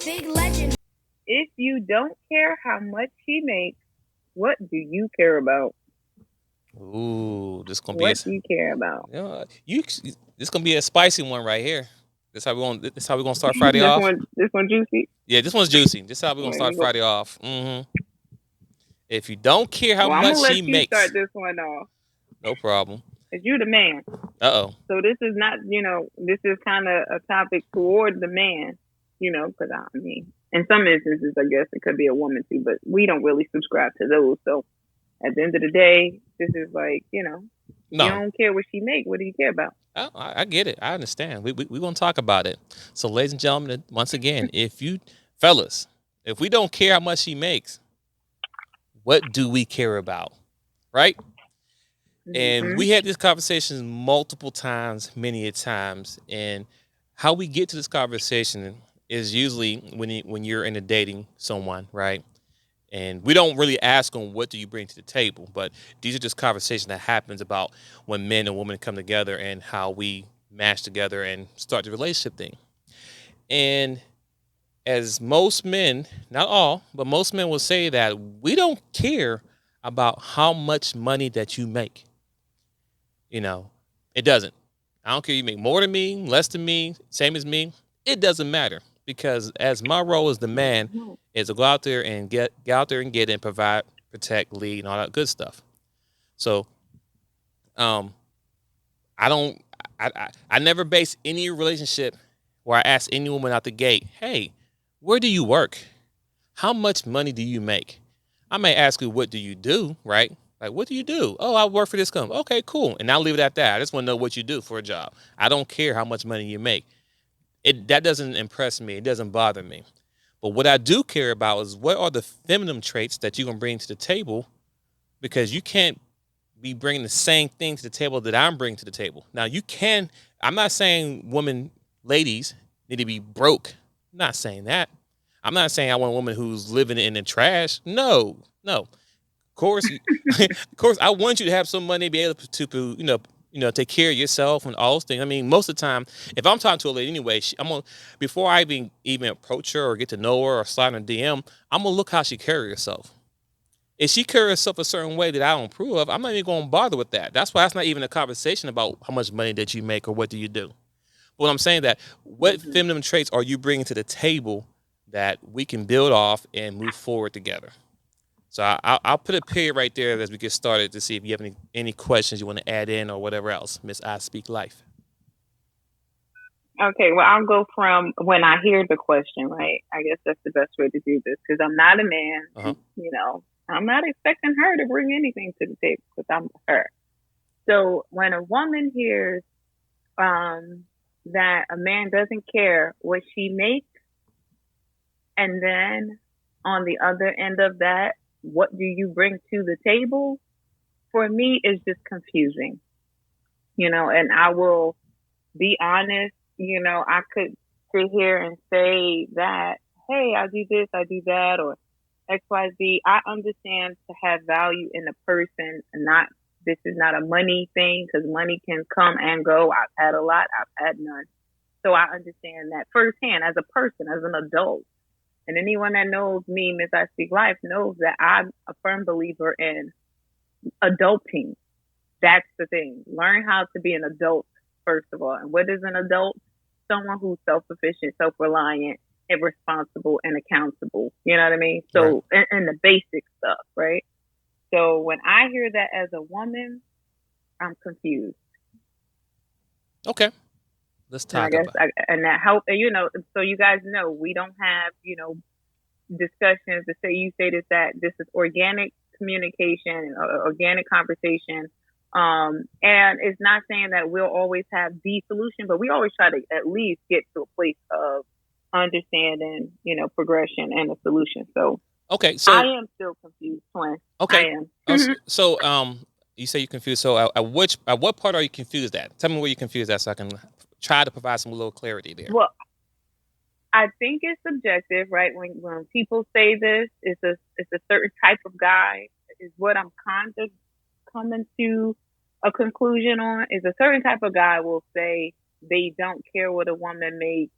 big legend. If you don't care how much she makes, what do you care about? Ooh, this gonna be a What do you care about? you. This gonna be a spicy one right here. This how we gonna start Friday this off. one, this one juicy. Yeah, this one's juicy. This how we gonna Let start me go. Friday off. If you don't care how Well, I'm much gonna let she you start makes, this one off, no problem. cause you the man. Uh oh. So this is not, this is kind of a topic toward the man, because I mean, in some instances, I guess it could be a woman too, but we don't really subscribe to those. So at the end of the day, this is like, you No, don't care what she make. What do you care about? I get it. I understand. We gonna talk about it. So, ladies and gentlemen, once again, fellas, if we don't care how much she makes, what do we care about, right? And Hmm. we had these conversations multiple times, many a times. And how we get to this conversation is usually when you're in a dating someone, right? And we don't really ask them what do you bring to the table, but these are just conversations that happens about when men and women come together and how we mash together and start the relationship thing. And as most men, not all, but most men will say that we don't care about how much money that you make. You know, it doesn't. I don't care if you make more than me, less than me, same as me. It doesn't matter because as my role as the man is to go out there and get and provide, protect, lead, and all that good stuff. So, um, I don't, I never base any relationship where I ask any woman out the gate, "Hey, where do you work? How much money do you make?" I may ask you, "What do you do?" Right? Like, what do you do? Oh, I work for this company. Okay, cool. And I'll leave it at that. I just want to know what you do for a job. I don't care how much money you make. That doesn't impress me. It doesn't bother me. But what I do care about is what are the feminine traits that you're gonna bring to the table, because you can't be bringing the same thing to the table that I'm bringing to the table. Now you can. I'm not saying women, ladies, need to be broke. I'm not saying that. I'm not saying I want a woman who's living in the trash. No, no. Of course, of course, I want you to have some money to be able to take care of yourself and all those things. I mean, most of the time, if I'm talking to a lady anyway, I'm gonna before I even approach her or get to know her or slide in a DM, I'm gonna look how she carry herself. If she carries herself a certain way that I don't approve of, I'm not even gonna bother with that. That's why it's not even a conversation about how much money that you make or what do you do. But I'm saying that what Hmm. feminine traits are you bringing to the table that we can build off and move forward together? So I'll put a period right there as we get started to see if you have any questions you want to add in or whatever else. Miss I Speak Life. Okay, well, I'll go from when I hear the question, right? I guess that's the best way to do this because I'm not a man, Uh huh. and I'm not expecting her to bring anything to the table because I'm her. So when a woman hears that a man doesn't care what she makes, and then on the other end of that, what do you bring to the table? For me, it's just confusing, and I will be honest, I could sit here and say that, hey, I do this, I do that, or XYZ. I understand to have value in a person, and not this is not a money thing because money can come and go. I've had a lot, I've had none. So I understand that firsthand as a person, as an adult. And anyone that knows me, Miss I Speak Life, knows that I'm a firm believer in adulting. That's the thing. Learn how to be an adult, first of all. And what is an adult? Someone who's self sufficient, self reliant, and responsible and accountable. You know what I mean? Right. So, and the basic stuff, right? So, when I hear that as a woman, I'm confused. Okay. Let's And I talk guess, about. and that help, so you guys know we don't have, discussions to say you say this, that this is organic communication, organic conversation. And it's not saying that we'll always have the solution, but we always try to at least get to a place of understanding, progression and a solution. So Okay. I So am still confused, twin. I okay. am. You say you're confused. So at what part are you confused at? Tell me where you're confused at, so I can try to provide some little clarity there. Well, I think it's subjective, right? When people say this, it's a certain type of guy is what I'm kind of coming to a conclusion on. Is a certain type of guy will say they don't care what a woman makes.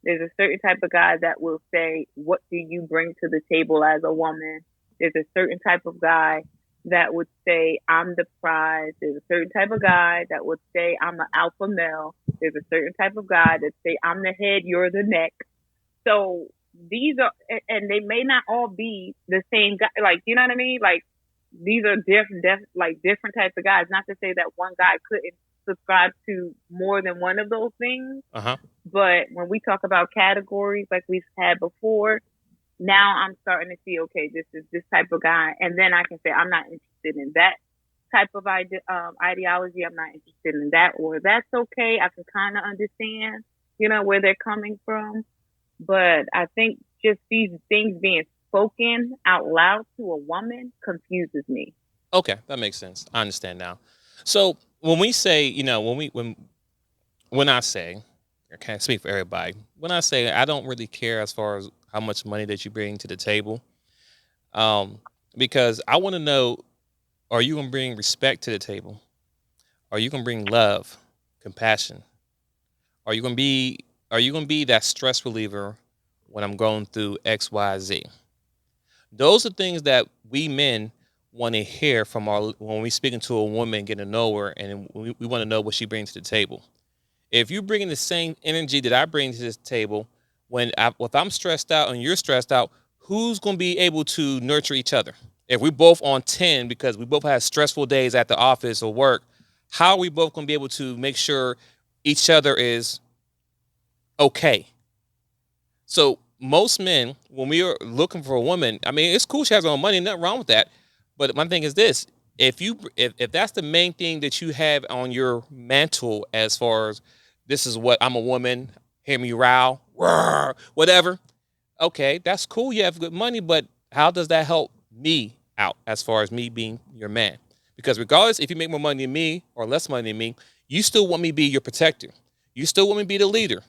There's a certain type of guy that will say, what do you bring to the table as a woman? There's a certain type of guy that would say, I'm the prize. There's a certain type of guy that would say, I'm an alpha male. There's a certain type of guy that say, I'm the head, you're the neck. So these are, and they may not all be the same guy. Like, you know what I mean? Like, these are different types of guys. Not to say that one guy couldn't subscribe to more than one of those things. But when we talk about categories like we've had before, now I'm starting to see, okay, this is this type of guy. And then I can say, I'm not interested in that type of ideology. I'm not interested in that, or that's okay. I can kind of understand, where they're coming from. But I think just these things being spoken out loud to a woman confuses me. Okay, that makes sense. I understand now. So when we say, when I say, I can't speak for everybody. When I say I don't really care as far as how much money that you bring to the table, because I want to know, are you gonna bring respect to the table? Are you gonna bring love, compassion? Are you gonna be that stress reliever when I'm going through X, Y, Z? Those are things that we men want to hear from when we speaking to a woman, getting to know her, and we want to know what she brings to the table. If you're bringing the same energy that I bring to this table, if I'm stressed out and you're stressed out, who's going to be able to nurture each other? If we're both on 10 because we both had stressful days at the office or work, how are we both going to be able to make sure each other is okay? So most men, when we are looking for a woman, I mean, it's cool she has her own money, nothing wrong with that. But my thing is this: if that's the main thing that you have on your mantle, as far as this is what I'm a woman, hear me row, whatever. Okay, that's cool. You have good money, but how does that help me out as far as me being your man? Because regardless if you make more money than me or less money than me, you still want me to be your protector. You still want me to be the leader.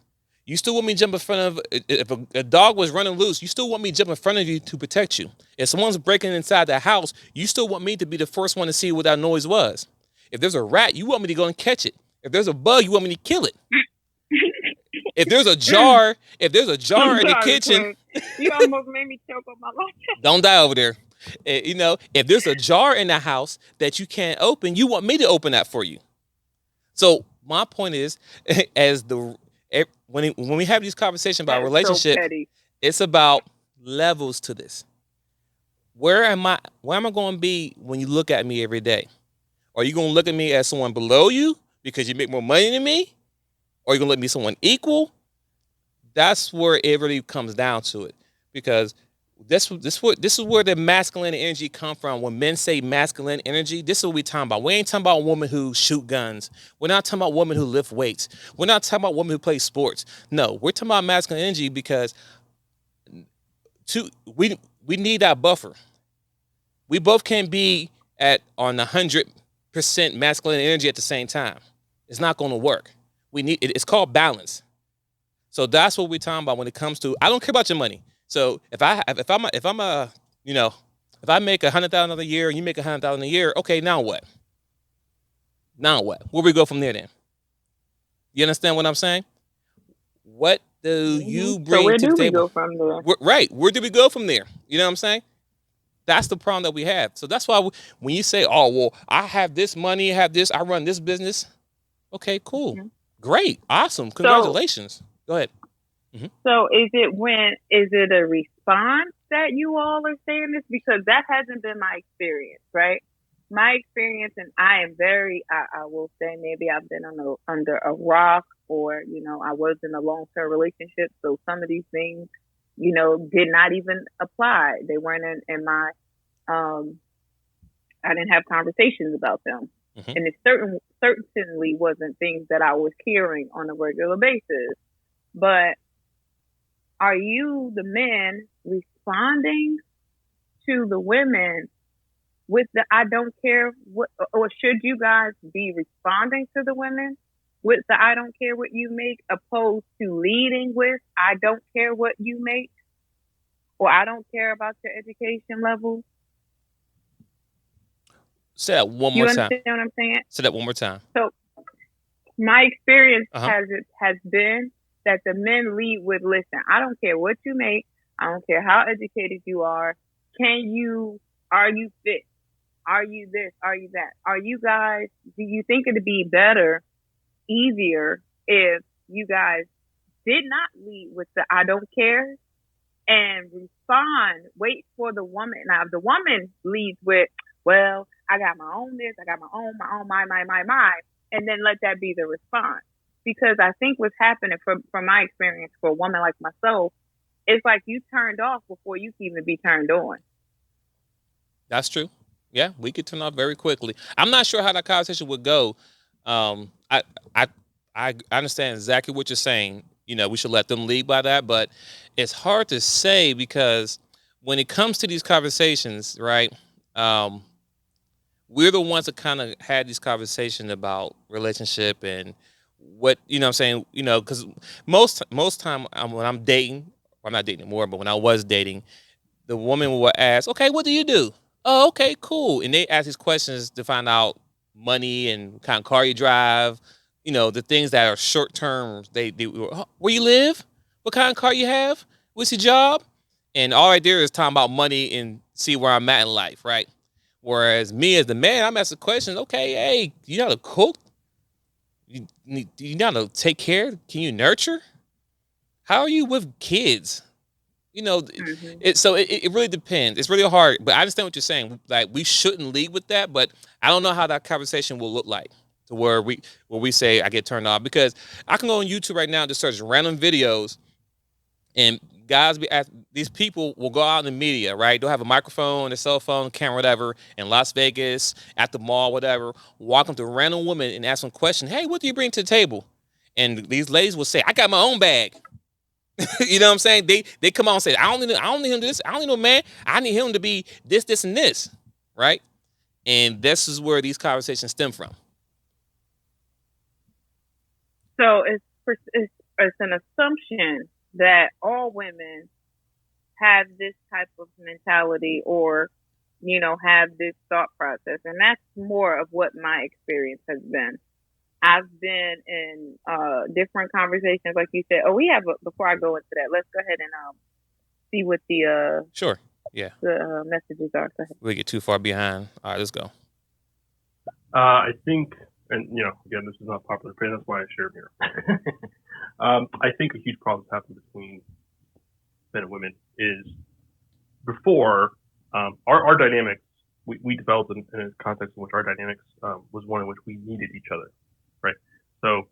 You still want me to jump in front of, if a dog was running loose, you still want me to jump in front of you to protect you. If someone's breaking inside the house, you still want me to be the first one to see what that noise was. If there's a rat, you want me to go and catch it. If there's a bug, you want me to kill it. If there's a jar in the kitchen, you almost made me choke on my life. Don't die over there. If there's a jar in the house that you can't open, you want me to open that for you. So my point is, when we have these conversations about relationship, so it's about levels to this. Where am I going to be when you look at me every day? Are you going to look at me as someone below you because you make more money than me? Or are you going to look at me someone equal? That's where it really comes down to it. Because this is where the masculine energy come from. When men say masculine energy, this is what we talking about. We ain't talking about women who shoot guns. We're not talking about women who lift weights. We're not talking about women who play sports. No, we're talking about masculine energy because we need that buffer. We both can't be on 100% masculine energy at the same time. It's not going to work. It's called balance. So that's what we're talking about when it comes to. I don't care about your money. So if I make $100,000 a year and you make $100,000 a year, okay, now what? Where we go from there then? You understand what I'm saying? What do you bring to the table? Where do we go from there? Right. Where do we go from there? You know what I'm saying? That's the problem that we have. So that's why when you say, oh, well, I have this money, I run this business. Okay, cool. Mm-hmm. Great. Awesome. Congratulations. Go ahead. Mm-hmm. So is it a response that you all are saying this? Because that hasn't been my experience, right? My experience, and I am I will say maybe I've been under a rock, or, I was in a long-term relationship. So some of these things, did not even apply. They weren't in my, I didn't have conversations about them. Mm-hmm. And it certainly wasn't things that I was hearing on a regular basis. But are you, the men, responding to the women with the I don't care what, or should you guys be responding to the women with the I don't care what you make, opposed to leading with I don't care what you make, or I don't care about your education level? Say that one more time. You understand what I'm saying? Say that one more time. So my experience has been that the men lead with, listen, I don't care what you make. I don't care how educated you are. Are you fit? Are you this? Are you that? Are you guys, do you think it'd be better, easier if you guys did not lead with the I don't care and respond, wait for the woman. Now, if the woman leads with, well, I got my own this, I got my own, my, and then let that be the response. Because I think what's happening from my experience for a woman like myself, it's like you turned off before you can even be turned on. That's true. Yeah, we could turn off very quickly. I'm not sure how that conversation would go. Um, I, I, I understand exactly what you're saying. You know, we should let them lead by that, but it's hard to say because when it comes to these conversations, right? Um, we're the ones that kind of had these conversations about relationship and what I'm saying. Because most time when I'm dating, well, I'm not dating anymore, but when I was dating, the woman will ask, "Okay, what do you do?" "Oh, okay, cool." And they ask these questions to find out money and what kind of car you drive. The things that are short term. Where you live, what kind of car you have, what's your job, and all I do is talk about money and see where I'm at in life, right? Whereas me as the man, I'm asking questions. Okay, hey, you know how to cook? You know how to take care? Can you nurture? How are you with kids? You know, Mm-hmm. it really depends. It's really hard, but I understand what you're saying. Like we shouldn't lead with that, but I don't know how that conversation will look like to where we say I get turned off because I can go on YouTube right now and just search random videos and guys these people will go out in the media, right? They'll have a microphone, a cell phone, camera, whatever, in Las Vegas, at the mall, whatever, walk up to a random woman and ask them a question. Hey, what do you bring to the table? And these ladies will say, I got my own bag. You know what I'm saying? They come out and say, I don't need him to this. I don't need no man. I need him to be this, this, and this. Right? And this is where these conversations stem from. So it's an assumption that all women have this type of mentality or, have this thought process. And that's more of what my experience has been. I've been in different conversations, like you said. Oh, before I go into that, let's go ahead and see what Sure. Yeah. the messages are. Go ahead. We get too far behind. All right, let's go. I think, and again, this is not popular opinion. That's why I share it here. I think a huge problem that's happened between men and women is before our dynamics. We developed in a context in which our dynamics was one in which we needed each other, right? So,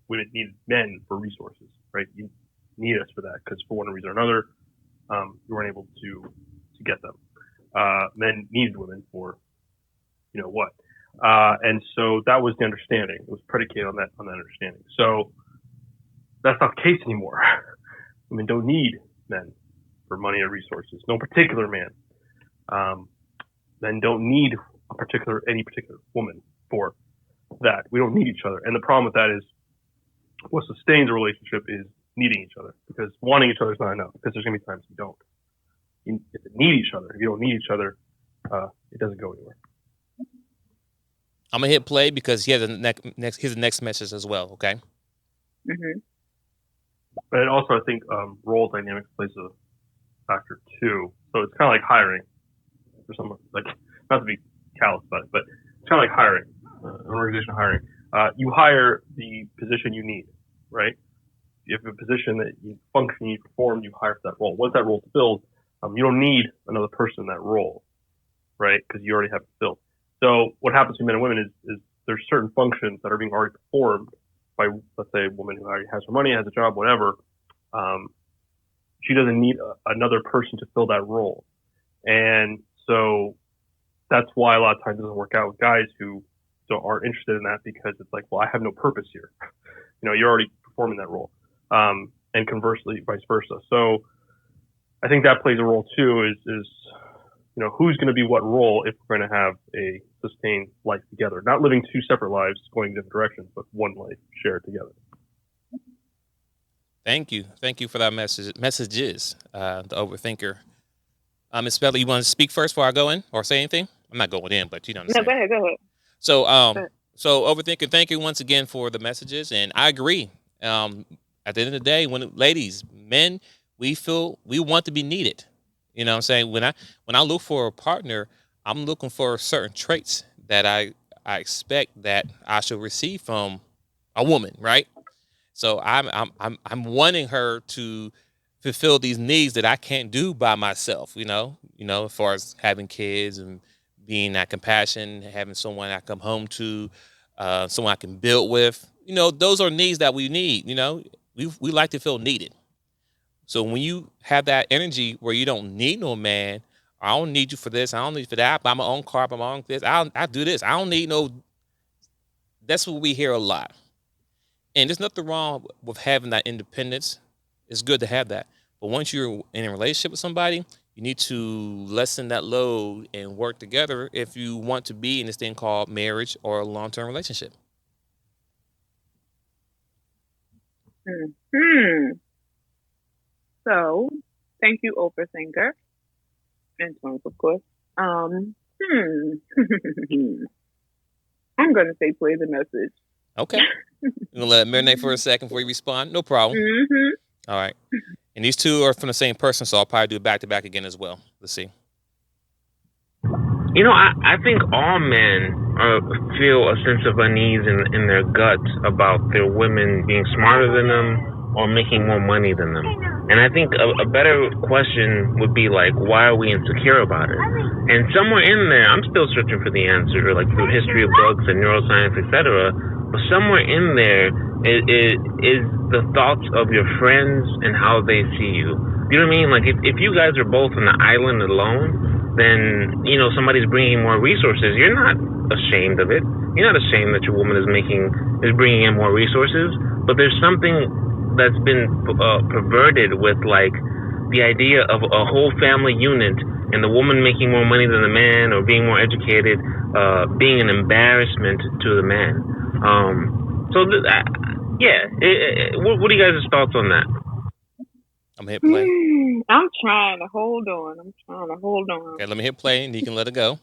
women needed men for resources, right? You need us for that because for one reason or another, you weren't able to get them. Men needed women for, what. And so that was the understanding. It was predicated on that understanding. So that's not the case anymore. Women don't need men for money or resources. No particular man. Men don't need any particular woman for that. We don't need each other. And the problem with that is what sustains a relationship is needing each other, because wanting each other is not enough, because there's going to be times you don't. You need each other. If you don't need each other, it doesn't go anywhere. I'm gonna hit play because he has his next message as well. Okay. Mm-hmm. But also, I think role dynamics plays a factor too. So it's kind of like hiring for someone, like, not to be callous about it, but it's kind of like hiring, an organization hiring. You hire the position you need, right? You have a position that you function, you perform, you hire for that role. Once that role is filled, you don't need another person in that role, right? Because you already have it filled. So what happens to men and women is there's certain functions that are being already performed by, let's say, a woman who already has her money, has a job, whatever. She doesn't need another person to fill that role. And so that's why a lot of times it doesn't work out with guys who aren't interested in that, because it's like, well, I have no purpose here. You're already performing that role. And conversely, vice versa. So I think that plays a role too, is who's going to be what role if we're going to have a sustained life together, not living two separate lives going different directions, but one life shared together. Thank you for that messages, the overthinker. Ms. Spelly, you want to speak first before I go in or say anything? I'm not going in, but you know what I'm saying. No, go ahead. So, so overthinker, thank you once again for the messages, and I agree. At the end of the day, ladies, men, we want to be needed. You know what I'm saying? When I look for a partner, I'm looking for certain traits that I expect that I should receive from a woman, right? So I'm wanting her to fulfill these needs that I can't do by myself. As far as having kids and being that compassion, having someone I come home to, someone I can build with. Those are needs that we need. We like to feel needed. So when you have that energy where you don't need no man, I don't need you for this, I don't need you for that. I buy my own car, buy my own this. I do this. I don't need no. That's what we hear a lot. And there's nothing wrong with having that independence. It's good to have that. But once you're in a relationship with somebody, you need to lessen that load and work together if you want to be in this thing called marriage or a long-term relationship. So, thank you, Overthinker. And Twins, of course. I'm going to say play the message. Okay. You're going to let it marinate for a second before you respond? No problem. All right. And these two are from the same person, so I'll probably do it back-to-back again as well. Let's see. I think all men feel a sense of unease in their guts about their women being smarter than them or making more money than them. And I think a better question would be like, why are we insecure about it? And somewhere in there, I'm still searching for the answer, like through history of books and neuroscience, etc. But somewhere in there is the thoughts of your friends and how they see you. You know what I mean? Like if you guys are both on the island alone, then somebody's bringing more resources. You're not ashamed of it. You're not ashamed that your woman is bringing in more resources. But there's something that's been perverted with like the idea of a whole family unit and the woman making more money than the man or being more educated, being an embarrassment to the man. What are you guys' thoughts on that? I'm gonna hit play. I'm trying to hold on. Okay, let me hit play and you can let it go.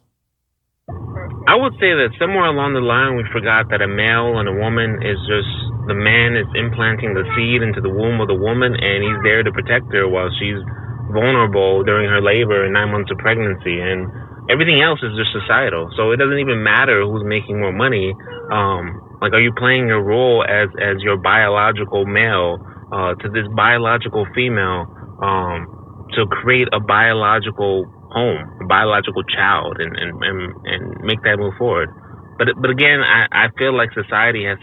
I would say that somewhere along the line we forgot that a male and a woman is just the man is implanting the seed into the womb of the woman and he's there to protect her while she's vulnerable during her labor and 9 months of pregnancy, and everything else is just societal. So it doesn't even matter who's making more money. Like, are you playing your role as your biological male to this biological female to create a biological home, a biological child, and make that move forward? But again, I feel like society has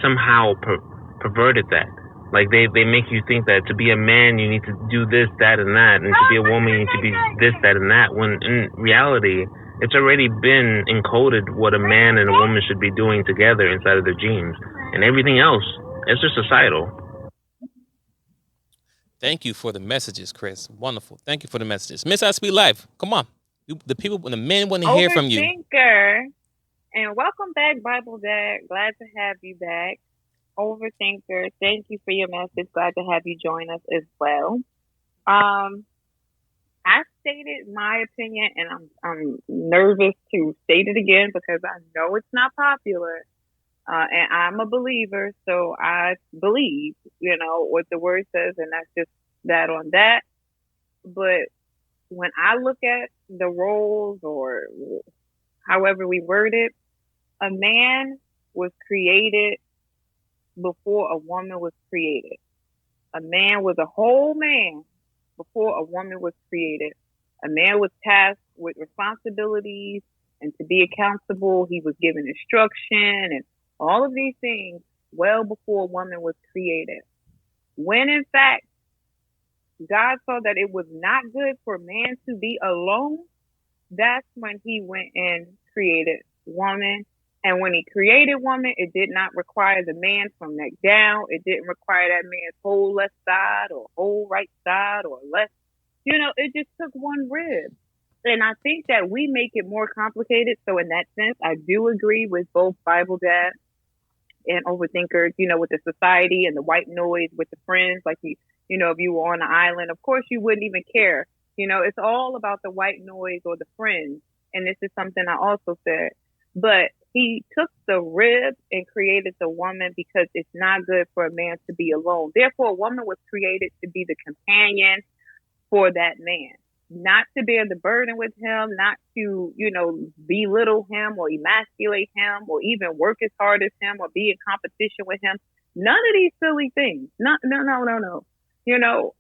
somehow perverted that. Like they make you think that to be a man you need to do this, that, and that, and to be a woman you need to be this, that, and that. When in reality, it's already been encoded what a man and a woman should be doing together inside of their genes, and everything else it's just societal. Thank you for the messages, Chris. Wonderful. Thank you for the messages. Miss SB Life, come on. The men want to hear from you. Overthinker, and welcome back, Bible Dad. Glad to have you back. Overthinker, thank you for your message. Glad to have you join us as well. I stated my opinion, and I'm nervous to state it again because I know it's not popular. And I'm a believer, so I believe, what the word says, and that's just that on that. But when I look at the roles, or however we word it, a man was created before a woman was created. A man was a whole man before a woman was created. A man was tasked with responsibilities and to be accountable. He was given instruction and all of these things well before a woman was created. When in fact, God saw that it was not good for man to be alone, that's when he went and created woman. And when he created woman, it did not require the man from neck down. It didn't require that man's whole left side or whole right side or left. It just took one rib. And I think that we make it more complicated. So in that sense, I do agree with both Bible Dad and Overthinkers, with the society and the white noise with the friends. Like, if you were on an island, of course you wouldn't even care. It's all about the white noise or the friends. And this is something I also said. But He took the rib and created the woman because it's not good for a man to be alone. Therefore, a woman was created to be the companion for that man, not to bear the burden with him, not to, belittle him or emasculate him or even work as hard as him or be in competition with him. None of these silly things. No.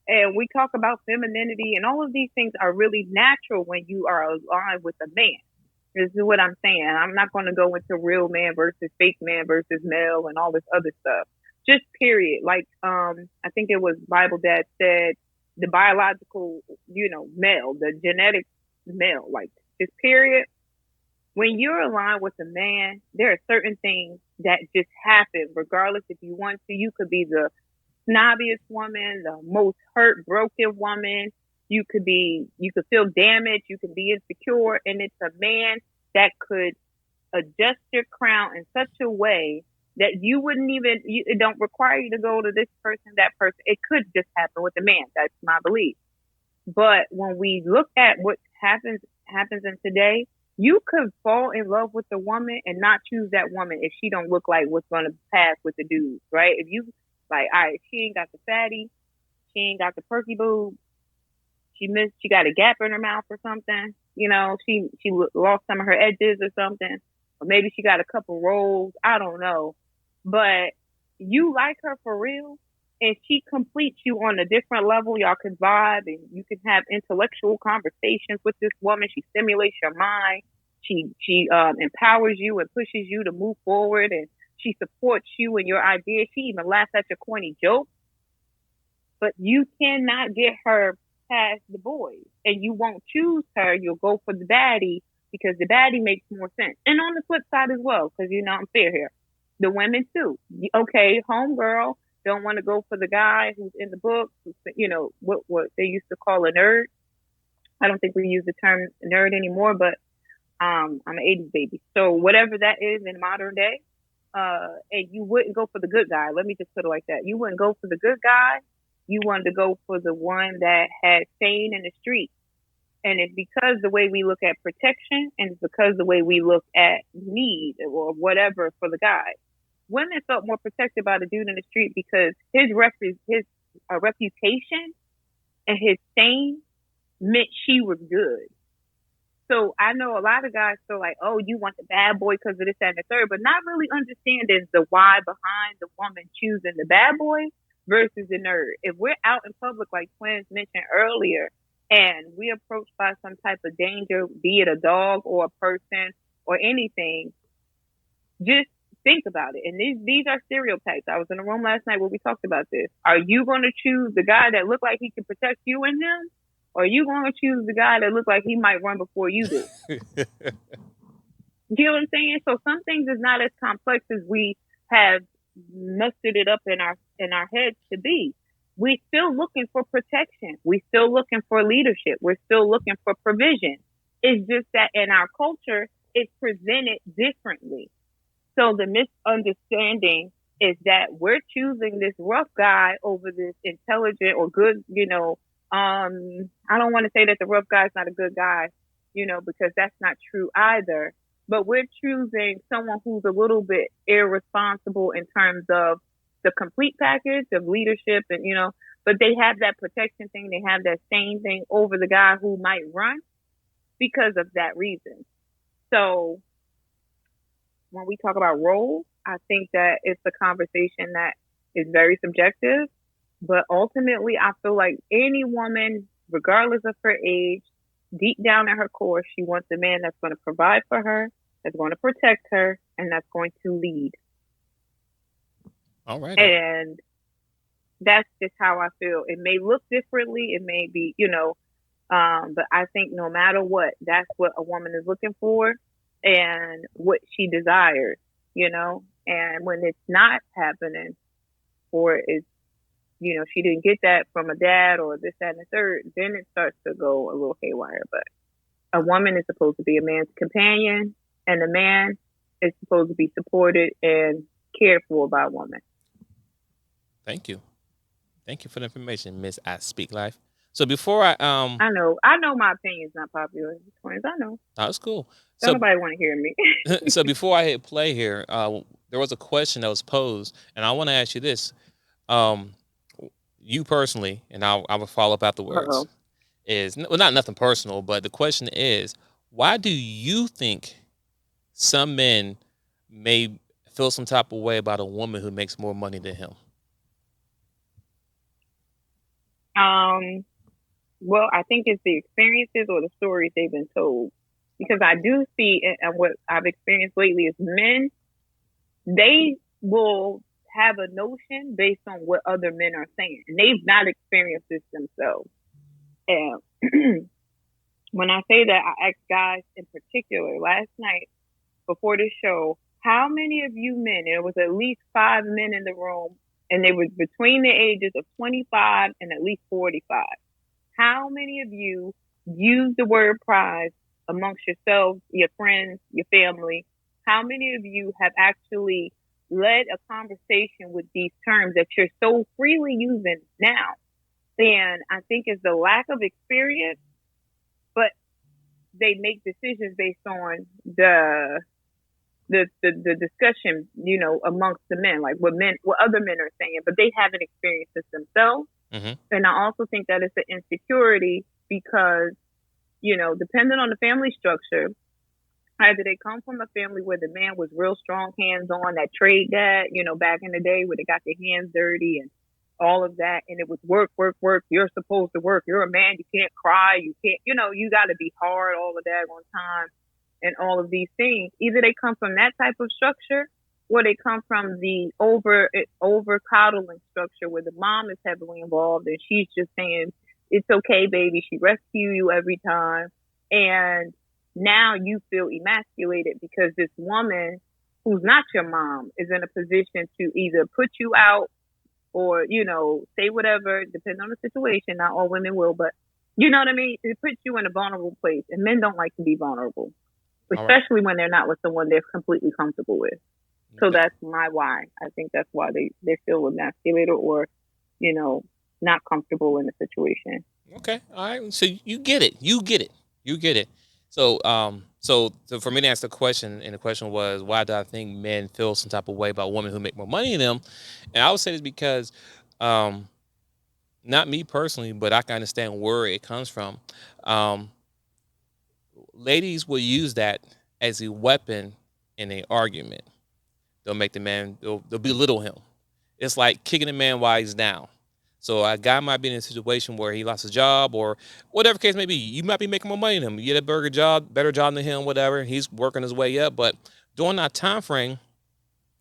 And we talk about femininity, and all of these things are really natural when you are aligned with a man. This is what I'm saying. I'm not going to go into real man versus fake man versus male and all this other stuff. Just period. Like, I think it was Bible Dad said, the biological, male, the genetic male, like just period. When you're aligned with a man, there are certain things that just happen, regardless if you want to. You could be the snobbiest woman, the most hurt, broken woman. You could feel damaged. You could be insecure. And it's a man that could adjust your crown in such a way that you wouldn't even, it don't require you to go to this person, that person. It could just happen with a man. That's my belief. But when we look at what happens in today, you could fall in love with a woman and not choose that woman if she don't look like what's going to pass with the dudes, right? If you like, all right, she ain't got the fatty, she ain't got the perky boob, she got a gap in her mouth or something, she lost some of her edges or something, or maybe she got a couple rolls, I don't know. But you like her for real, and she completes you on a different level. Y'all can vibe, and you can have intellectual conversations with this woman. She stimulates your mind. She empowers you and pushes you to move forward, and she supports you and your ideas. She even laughs at your corny jokes. But you cannot get her past the boys, and you won't choose her. You'll go for the baddie because the baddie makes more sense. And on the flip side as well, because I'm fair here. The women too. Okay, homegirl don't want to go for the guy who's in the book, what they used to call a nerd. I don't think we use the term nerd anymore, but I'm an 80s baby. So whatever that is in modern day, and you wouldn't go for the good guy. Let me just put it like that. You wouldn't go for the good guy. You wanted to go for the one that had staying in the street. And it's because the way we look at protection, and it's because the way we look at need or whatever for the guy. Women felt more protected by the dude in the street because his reputation and his fame meant she was good. So I know a lot of guys feel like, oh, you want the bad boy because of this, that, and the third, but not really understanding the why behind the woman choosing the bad boy versus the nerd. If we're out in public, like Twins mentioned earlier, and we approached by some type of danger, be it a dog or a person or anything, just think about it. And these are stereotypes. I was in a room last night where we talked about this. Are you going to choose the guy that look like he can protect you and him? Or are you going to choose the guy that look like he might run before you do? You know what I'm saying? So some things is not as complex as we have mustered it up in our heads to be. We're still looking for protection. We're still looking for leadership. We're still looking for provision. It's just that in our culture, it's presented differently. So the misunderstanding is that we're choosing this rough guy over this intelligent or good, I don't want to say that the rough guy is not a good guy, because that's not true either. But we're choosing someone who's a little bit irresponsible in terms of the complete package of leadership and, but they have that protection thing. They have that same thing over the guy who might run because of that reason. So when we talk about roles, I think that it's a conversation that is very subjective, but ultimately I feel like any woman, regardless of her age, deep down at her core, she wants a man that's going to provide for her, that's going to protect her, and that's going to lead. All right. And that's just how I feel. It may look differently. It may be, but I think no matter what, that's what a woman is looking for and what she desires, and when it's not happening or it's, she didn't get that from a dad or this, that, and the third, then it starts to go a little haywire. But a woman is supposed to be a man's companion, and a man is supposed to be supported and cared for by a woman. Thank you. Thank you for the information, Miss I Speak Life. So before I I know my opinion's not popular. Twins, I know. that's cool. Don't So nobody want to hear me. so before I hit play here, there was a question that was posed, and I want to ask you this: um, you personally, and I will follow up afterwards. Uh-oh. Is well, not nothing personal, but the question is, why do you think some men may feel some type of way about a woman who makes more money than him? Well, I think it's the experiences or the stories they've been told. Because I do see, and what I've experienced lately is men, they will have a notion based on what other men are saying, and they've not experienced this themselves. And when I say that, I asked guys in particular last night before the show, how many of you men, there was at least 5 men in the room, and they were between the ages of 25 and at least 45. How many of you use the word prize amongst yourselves, your friends, your family? How many of you have actually led a conversation with these terms that you're so freely using now? And I think it's the lack of experience, but they make decisions based on the discussion, amongst the men, like what other men are saying, but they haven't experienced this themselves. Mm-hmm. And I also think that it's an insecurity because, depending on the family structure, either they come from a family where the man was real strong, hands on, that trade dad, back in the day where they got their hands dirty and all of that. And it was work, work, work. You're supposed to work. You're a man. You can't cry. You can't, you got to be hard all the daggone time and all of these things. Either they come from that type of structure or they come from the over coddling structure where the mom is heavily involved and she's just saying, it's okay, baby. She rescue you every time. And now you feel emasculated because this woman who's not your mom is in a position to either put you out or, say whatever, depending on the situation. Not all women will, but you know what I mean? It puts you in a vulnerable place. And men don't like to be vulnerable, especially when they're not with someone they're completely comfortable with. So that's my why. I think that's why they feel emasculated or, not comfortable in the situation. Okay. All right. So you get it. So so for me to answer the question, and the question was, why do I think men feel some type of way about women who make more money than them? And I would say this because not me personally, but I can understand where it comes from. Ladies will use that as a weapon in an argument. They'll make the man, they'll belittle him. It's like kicking a man while he's down. So a guy might be in a situation where he lost his job or whatever case may be. You might be making more money than him. You get a better job than him, whatever. He's working his way up. But during that time frame,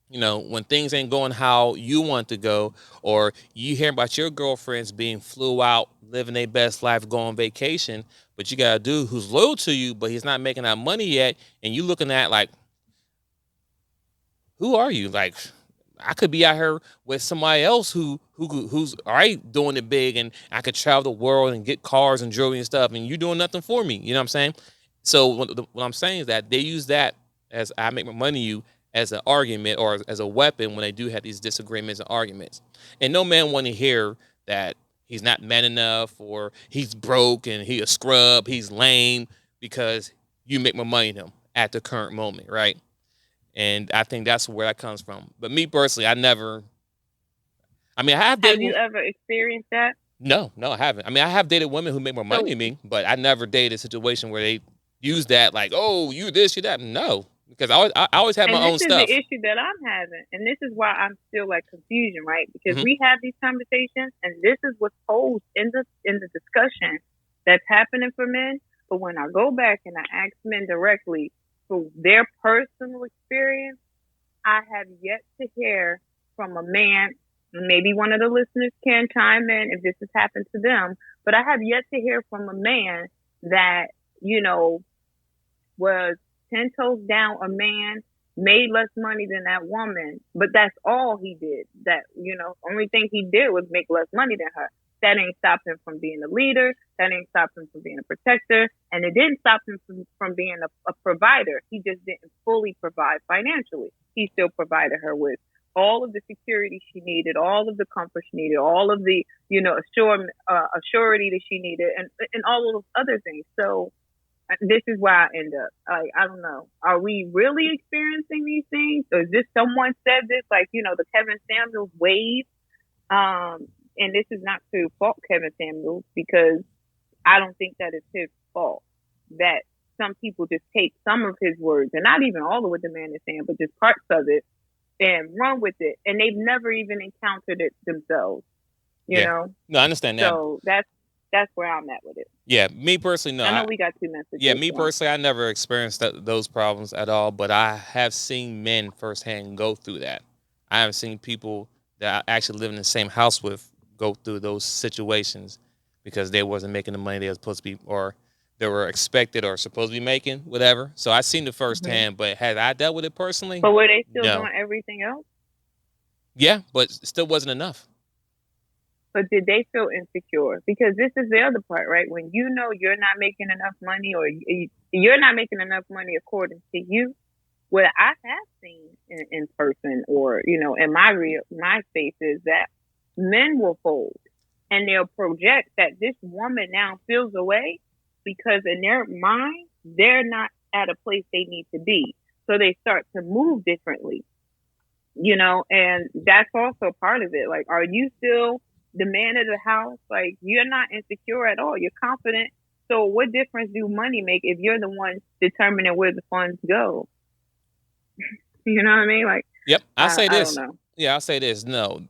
when things ain't going how you want to go, or you hear about your girlfriends being flew out, living their best life, going on vacation, but you got a dude who's loyal to you, but he's not making that money yet, and you looking at like, who are you? Like, I could be out here with somebody else who's all right doing it big, and I could travel the world and get cars and jewelry and stuff, and you doing nothing for me. You know what I'm saying? So what I'm saying is that they use that as I make my money you as an argument or as a weapon when they do have these disagreements and arguments. And no man want to hear that he's not man enough or he's broke and he a scrub, he's lame because you make more money than him at the current moment, right? And I think that's where that comes from. But me personally, I have dated. Have you ever experienced that? No, I haven't. I have dated women who make more money than me, but I never dated a situation where they use that like, oh, you this, you that. No, because I always have my own stuff. And this is the issue that I'm having, and this is why I'm still like confusion, right? Because we have these conversations, and this is what's posed in the discussion that's happening for men. But when I go back and I ask men directly for their personal experience, I have yet to hear from a man. Maybe one of the listeners can chime in if this has happened to them, but I have yet to hear from a man that, was 10 toes down a man, made less money than that woman, but that's all he did. That, only thing he did was make less money than her. That ain't stop him from being a leader. That ain't stop him from being a protector. And it didn't stop him from being a provider. He just didn't fully provide financially. He still provided her with all of the security she needed, all of the comfort she needed, all of the, assurity that she needed, and all of those other things. So this is where I end up. I don't know. Are we really experiencing these things? Or is this someone said this, like, the Kevin Samuels wave? And this is not to fault Kevin Samuels, because I don't think that it's his fault that some people just take some of his words, and not even all of what the man is saying, but just parts of it, and run with it. And they've never even encountered it themselves, you know? No, I understand that. So that's where I'm at with it. Yeah, me personally, no. I know we got 2 messages. Yeah, me personally, I never experienced those problems at all, but I have seen men firsthand go through that. I have seen people that I actually live in the same house with go through those situations because they wasn't making the money they were supposed to be, or they were expected or supposed to be making, whatever. So I seen it firsthand, but had I dealt with it personally? But were they still no. doing everything else? Yeah, but it still wasn't enough. But did they feel insecure? Because this is the other part, right? When you know you're not making enough money, or you're not making enough money according to you, what I have seen in person, or in my space, is that men will fold, and they'll project that this woman now feels away because in their mind they're not at a place they need to be, so they start to move differently, and that's also part of it. Like, are you still the man of the house? Like, you're not insecure at all, you're confident. So what difference do money make if you're the one determining where the funds go? You know what I mean? Like, yep. I'll say this. I don't know. Yeah, I'll say this. No,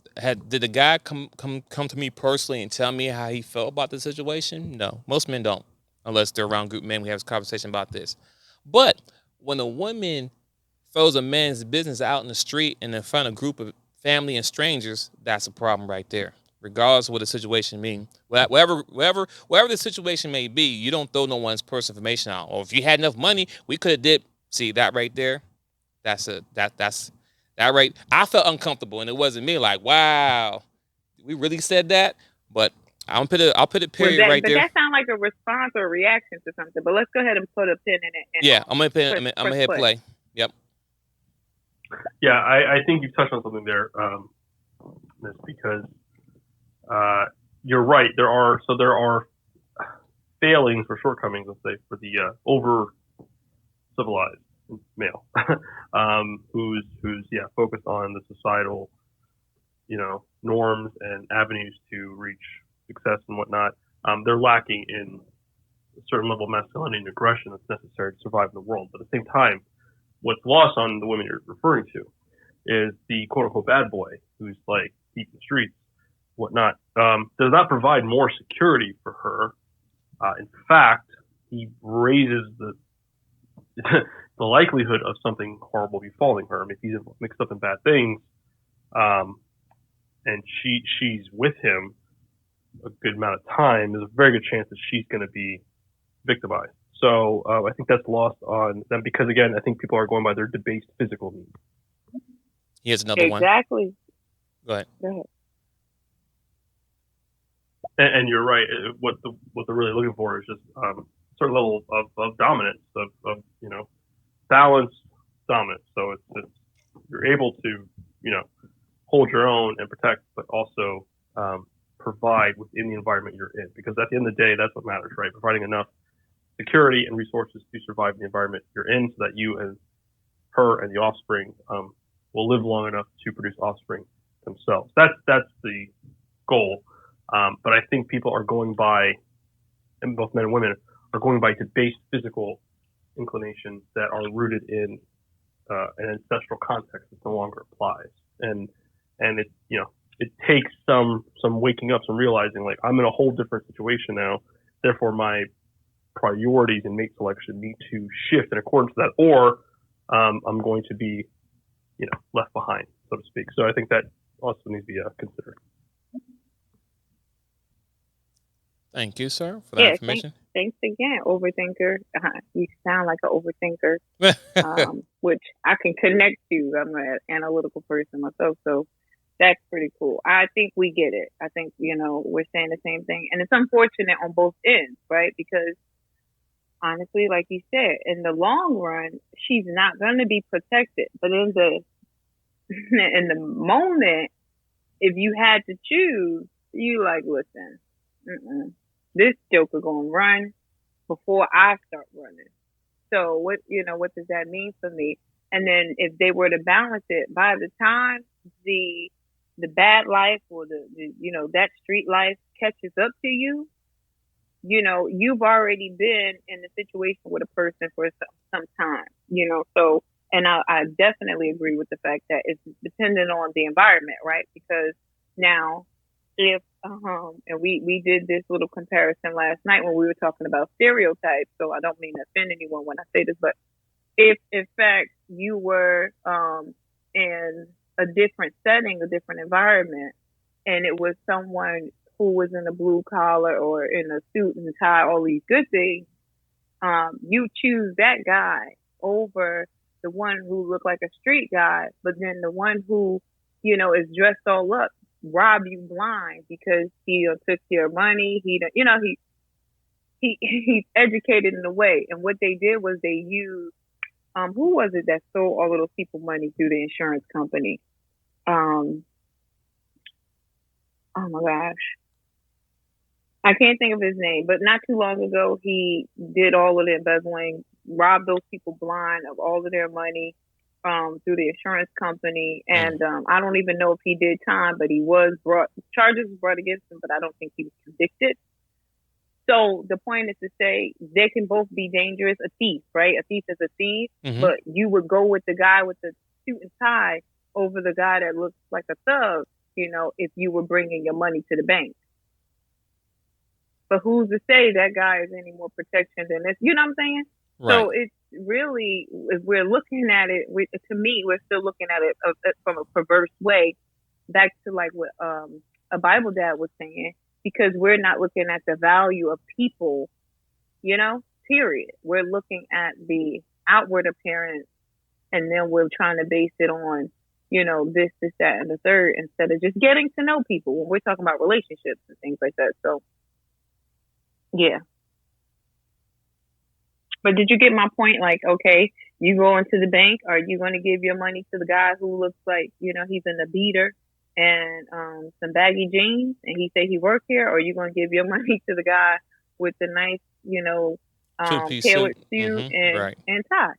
did the guy come to me personally and tell me how he felt about the situation? No, most men don't, unless they're around group men. We have a conversation about this. But when a woman throws a man's business out in the street and in front of a group of family and strangers, that's a problem right there. Regardless of what the situation means, whatever the situation may be, you don't throw no one's personal information out. Or if you had enough money, we could have did. See that right there? That's right. I felt uncomfortable, and it wasn't me. Like, wow, we really said that. But I'll put a period right there. But that sounds like a response or a reaction to something. But let's go ahead and put a pin in it. Yeah, I'm gonna hit play. Yep. Yeah, I think you've touched on something there, Miss, because you're right. There are failings or shortcomings, let's say, for the over civilized male, who's focused on the societal, norms and avenues to reach success and whatnot. They're lacking in a certain level of masculinity and aggression that's necessary to survive in the world. But at the same time, what's lost on the women you're referring to is the quote unquote bad boy who's like deep in the streets, whatnot, does not provide more security for her. In fact, he raises the the likelihood of something horrible befalling her. I mean, if he's mixed up in bad things, and she's with him a good amount of time, there's a very good chance that she's going to be victimized. So I think that's lost on them because, again, I think people are going by their debased physical needs. Here's another one. Exactly. Go ahead. And you're right. What they're really looking for is just a certain level of dominance, of balanced dominance. So it's you're able to hold your own and protect, but also provide within the environment you're in. Because at the end of the day, that's what matters, right? Providing enough security and resources to survive in the environment you're in, so that you and her and the offspring will live long enough to produce offspring themselves. That's the goal. But I think people are going by, and both men and women are going by debased physical inclinations that are rooted in an ancestral context that no longer applies. And it it takes some waking up, some realizing, like, I'm in a whole different situation now. Therefore, my priorities in mate selection need to shift in accordance to that, or I'm going to be left behind, so to speak. So I think that also needs to be considered. Thank you, sir, for that information. Thanks again, overthinker. You sound like an overthinker, which I can connect to. I'm an analytical person myself, so that's pretty cool. I think we get it. I think, we're saying the same thing. And it's unfortunate on both ends, right? Because honestly, like you said, in the long run, she's not going to be protected. But in the in the moment, if you had to choose, you like, listen, this joker gonna run before I start running. So what does that mean for me? And then if they were to balance it, by the time the bad life or the that street life catches up to you, you've already been in a situation with a person for some time, so, and I definitely agree with the fact that it's dependent on the environment, right? Because now, if and we did this little comparison last night when we were talking about stereotypes, so I don't mean to offend anyone when I say this, but if in fact you were in a different setting, a different environment, and it was someone who was in a blue collar or in a suit and tie, all these good things, you choose that guy over the one who looked like a street guy, but then the one who, is dressed all up, rob you blind because he took your money. He's educated in a way. And what they did was they used, who was it that stole all of those people money through the insurance company? Oh my gosh. I can't think of his name, but not too long ago, he did all of the embezzling, robbed those people blind of all of their money through the insurance company. And I don't even know if he did time, but charges were brought against him, but I don't think he was convicted. So the point is to say they can both be dangerous. A thief, right? A thief is a thief, but you would go with the guy with the suit and tie over the guy that looks like a thug, if you were bringing your money to the bank. But who's to say that guy is any more protection than this? You know what I'm saying? Right. So it's really, if we're looking at it, to me, we're still looking at it from a perverse way, back to like what a Bible dad was saying, because we're not looking at the value of people, period. We're looking at the outward appearance, and then we're trying to base it on, this, that, and the third, instead of just getting to know people when we're talking about relationships and things like that. So, yeah. But did you get my point? Like, okay, you go into the bank, are you going to give your money to the guy who looks like, he's in a beater and some baggy jeans and he say he worked here, or are you going to give your money to the guy with the nice, tailored suit and tie?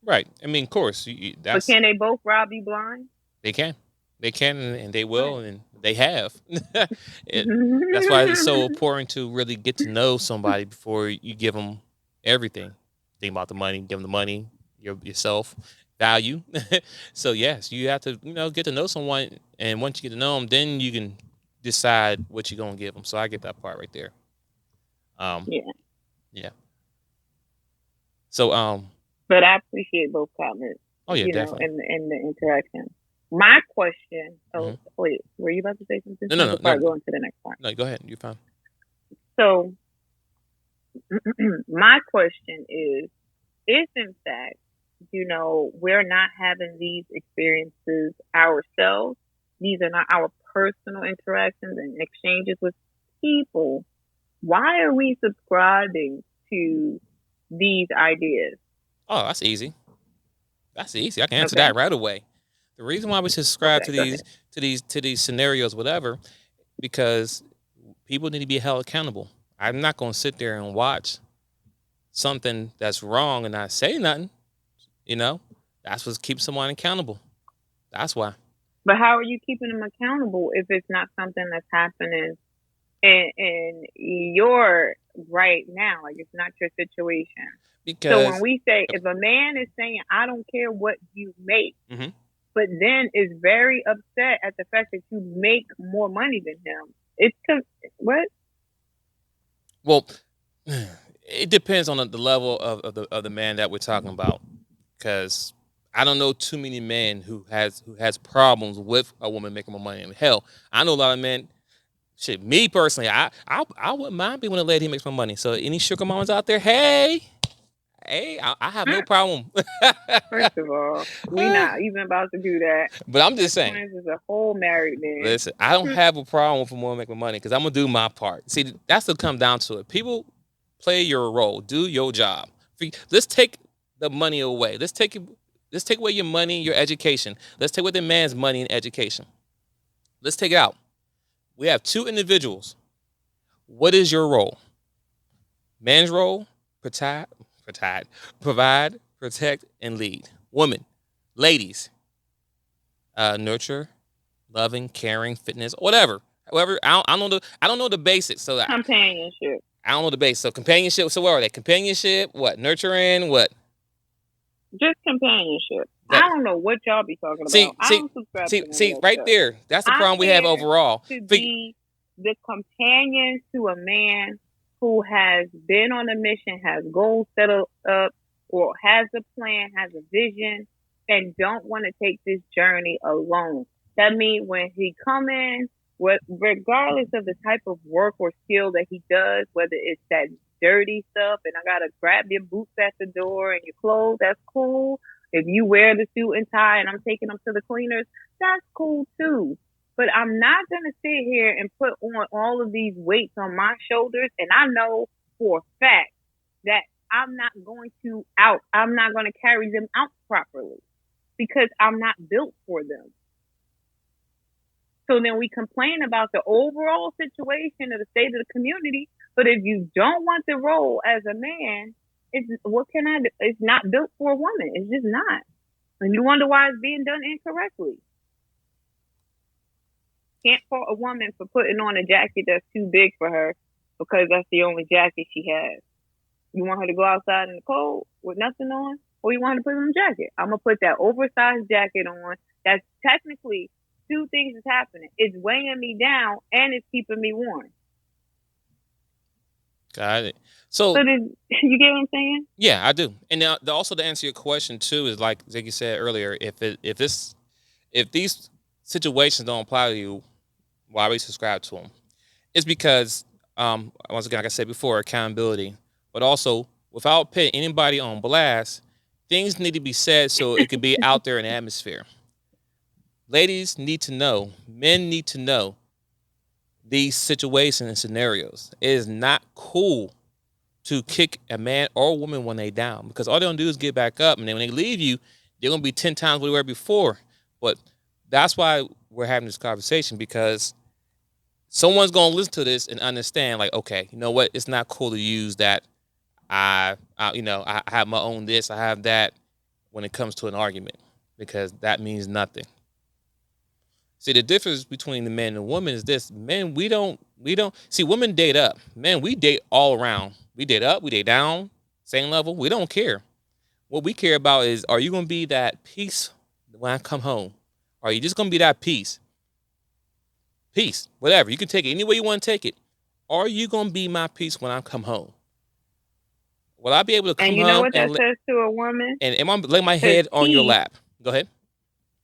Right. I mean, of course. But can they both rob you blind? They can. They can, and they will, and they have. That's why it's so important to really get to know somebody before you give them everything. Think about the money, give them the money, yourself, value. So yes, you have to, get to know someone, and once you get to know them, then you can decide what you're gonna give them. So I get that part right there. Yeah. So But I appreciate both comments. Oh yeah, definitely. In the interaction. My question. Oh wait, were you about to say something? No. Go into the next part. No, go ahead. You're fine. So, my question is, if in fact, we're not having these experiences ourselves, these are not our personal interactions and exchanges with people, why are we subscribing to these ideas? Oh, that's easy. I can answer that right away. The reason why we subscribe to these scenarios, whatever, because people need to be held accountable. I'm not going to sit there and watch something that's wrong and not say nothing. That's what keeps someone accountable. That's why. But how are you keeping them accountable if it's not something that's happening in your right now? Like, it's not your situation. So when we say, if a man is saying, I don't care what you make, but then is very upset at the fact that you make more money than him, it's because, what? Well, it depends on the level of the man that we're talking about, because I don't know too many men who has problems with a woman making more money. And hell, I know a lot of men. Shit, me personally, I wouldn't mind being when a lady makes more money. So any sugar mamas out there, hey, I have no problem. First of all, we're not even about to do that. But I'm just saying, this is a whole married man. Listen, I don't have a problem with a woman making money, because I'm gonna do my part. See, that's what comes down to it. People, play your role, do your job. Let's take the money away. Let's take let's take away your money, your education. Let's take away the man's money and education. Let's take it out. We have two individuals. What is your role? Man's role, provide, protect, and lead. Woman, ladies, nurture, loving, caring, fitness, whatever. However, I don't know the basics. So companionship. I don't know the basics. So companionship. So what are they? Companionship. What? Nurturing. What? Just companionship. That, I don't know what y'all be talking about. I don't subscribe to see, that right stuff. there. That's the problem we have overall. To be the companion to a man who has been on a mission, has goals set up, or has a plan, has a vision, and don't want to take this journey alone. That means when he come in, regardless of the type of work or skill that he does, whether it's that dirty stuff and I gotta grab your boots at the door and your clothes, that's cool. If you wear the suit and tie and I'm taking them to the cleaners, that's cool too. But I'm not going to sit here and put on all of these weights on my shoulders. And I know for a fact that I'm not going to carry them out properly because I'm not built for them. So then we complain about the overall situation of the state of the community. But if you don't want the role as a man, what can I do? It's not built for a woman. It's just not. And you wonder why it's being done incorrectly. Can't fault a woman for putting on a jacket that's too big for her because that's the only jacket she has. You want her to go outside in the cold with nothing on, or you want her to put on a jacket? I'm going to put that oversized jacket on. That's technically two things is happening. It's weighing me down and it's keeping me warm. Got it. So you get what I'm saying? Yeah, I do. And now, also to answer your question too is like you said earlier, if these situations don't apply to you, why we subscribe to them? It's because once again, like I said before, accountability, but also without putting anybody on blast, things need to be said so it can be out there in the atmosphere. Ladies need to know, men need to know these situations and scenarios. It is not cool to kick a man or a woman when they down because all they're going to do is get back up. And then when they leave you, they're going to be 10 times what they were before. But that's why we're having this conversation, because someone's going to listen to this and understand, like, okay, you know what? It's not cool to use that. I have my own this, I have that when it comes to an argument, because that means nothing. See, the difference between the man and the woman is this. Men, we don't see, women date up. Men, we date all around. We date up, we date down, same level. We don't care. What we care about is, are you going to be that peace when I come home? Are you just going to be that peace? Peace, whatever. You can take it any way you want to take it. Are you going to be my peace when I come home? Will I be able to come home? And you know what that says to a woman? And am I lay my head on your lap? Go ahead.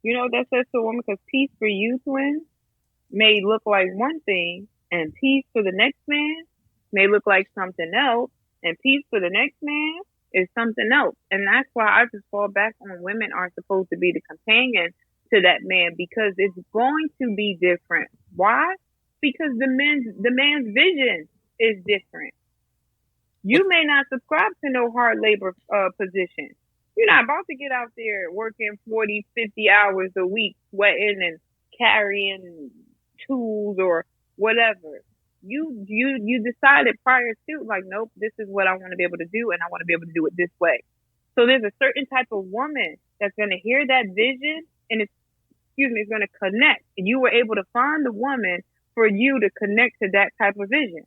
You know what that says to a woman? Because peace for you, twin, may look like one thing, and peace for the next man may look like something else, and peace for the next man is something else. And that's why I just fall back on women are supposed to be the companion to that man, because it's going to be different. Why? Because the man's vision is different. You may not subscribe to no hard labor position. You're not about to get out there working 40, 50 hours a week, sweating and carrying tools or whatever. You decided prior to, like, nope, this is what I want to be able to do, and I want to be able to do it this way. So there's a certain type of woman that's going to hear that vision, and it's going to connect. And you were able to find the woman for you to connect to that type of vision.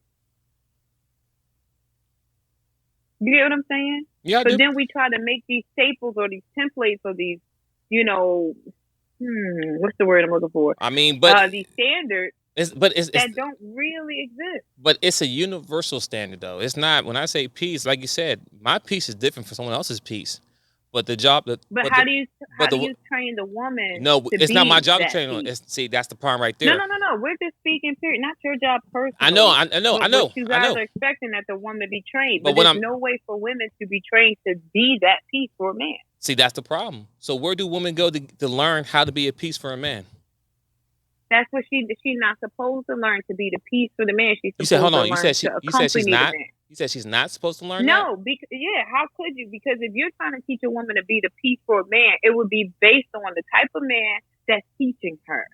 You get what I'm saying? Yeah, I but do. Then we try to make these staples or these templates or these, what's the word I'm looking for? I mean, but these standards that don't really exist. But it's a universal standard, though. It's not. When I say peace, like you said, my peace is different from someone else's peace. But the job that. But how do you train the woman? No, it's not my job to train on. See, that's the problem right there. No. We're just speaking period, not your job personally. I know. What you guys are expecting that the woman be trained, but there's no way for women to be trained to be that piece for a man. See, that's the problem. So where do women go to learn how to be a piece for a man? That's what she's not supposed to learn, to be the piece for the man. She's supposed you said, hold on. to You learn said she's not. You said she's not supposed to learn that? No, because how could you? Because if you're trying to teach a woman to be the piece for a man, it would be based on the type of man that's teaching her.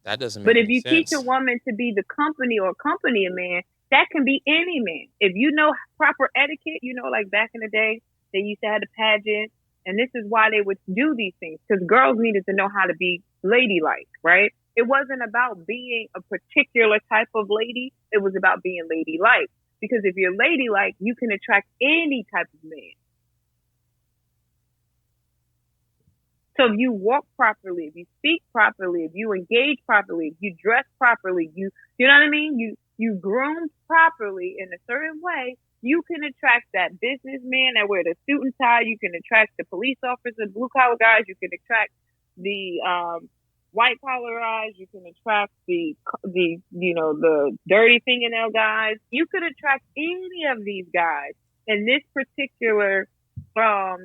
That doesn't make But if any you sense. teach a woman to be the company or accompany a man, that can be any man. If you know proper etiquette, like back in the day, they used to have the pageant, and this is why they would do these things, because girls needed to know how to be ladylike, right? It wasn't about being a particular type of lady. It was about being ladylike. Because if you're ladylike, you can attract any type of man. So if you walk properly, if you speak properly, if you engage properly, if you dress properly, you know what I mean? You groom properly in a certain way, you can attract that businessman that wear the suit and tie. You can attract the police officer, blue collar guys. You can attract the white collar guys. You can attract the dirty fingernail guys. You could attract any of these guys in this particular style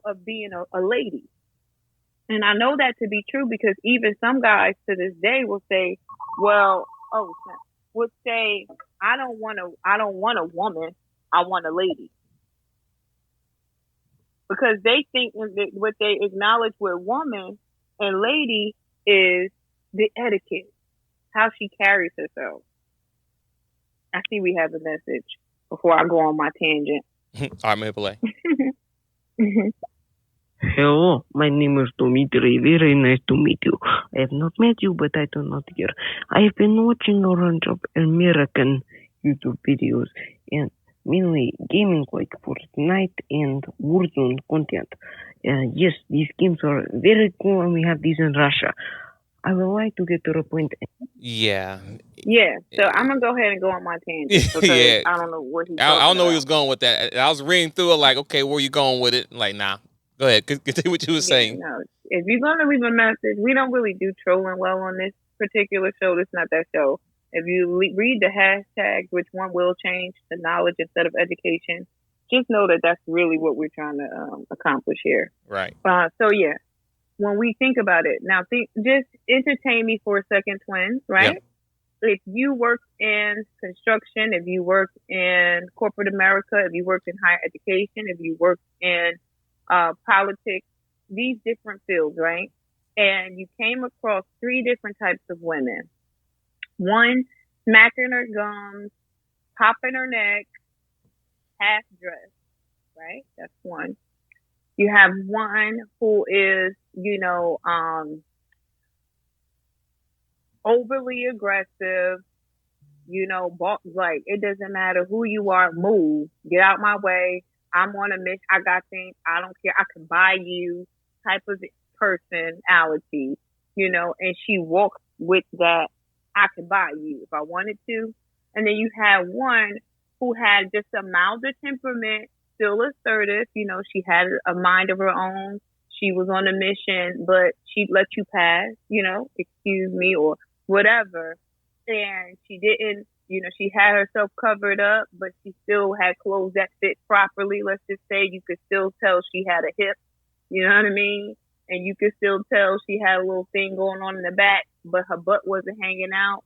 of being a lady. And I know that to be true because even some guys to this day will say, would say, I don't want a woman, I want a lady. Because they think that what they acknowledge with woman and lady is the etiquette, how she carries herself. I see we have a message before I go on my tangent. All right, Maple. Hello, my name is Dimitri. Very nice to meet you. I have not met you, but I do not care. I have been watching a bunch of American YouTube videos and mainly gaming like Fortnite and Warzone content. Yes, these games are very cool and we have these in Russia. I would like to get to the point. Yeah. Yeah, so I'm going to go ahead and go on my tangent because Yeah. I don't know what he's I don't know where he about. was going with that. I was reading through it like, okay, where you going with it? Like, nah. Go ahead. Continue what you were saying. No, if you're going to leave a message, we don't really do trolling well on this particular show. It's not that show. If you read the hashtags, which one will change to knowledge instead of education, just know that that's really what we're trying to accomplish here. Right. So, yeah, when we think about it, now just entertain me for a second, twins, right? Yep. If you work in construction, if you work in corporate America, if you work in higher education, if you work in politics, these different fields, right? And you came across 3 different types of women. One, smacking her gums, popping her neck, half dressed, right? That's one. You have one who is, overly aggressive, like, it doesn't matter who you are, move, get out my way. I'm on a mission. I got things. I don't care. I can buy you type of personality, and she walks with that. I can buy you if I wanted to. And then you have one who had just a milder temperament, still assertive. She had a mind of her own. She was on a mission, but she'd let you pass, excuse me or whatever. And she didn't, she had herself covered up, but she still had clothes that fit properly. Let's just say you could still tell she had a hip, you know what I mean? And you could still tell she had a little thing going on in the back, but her butt wasn't hanging out.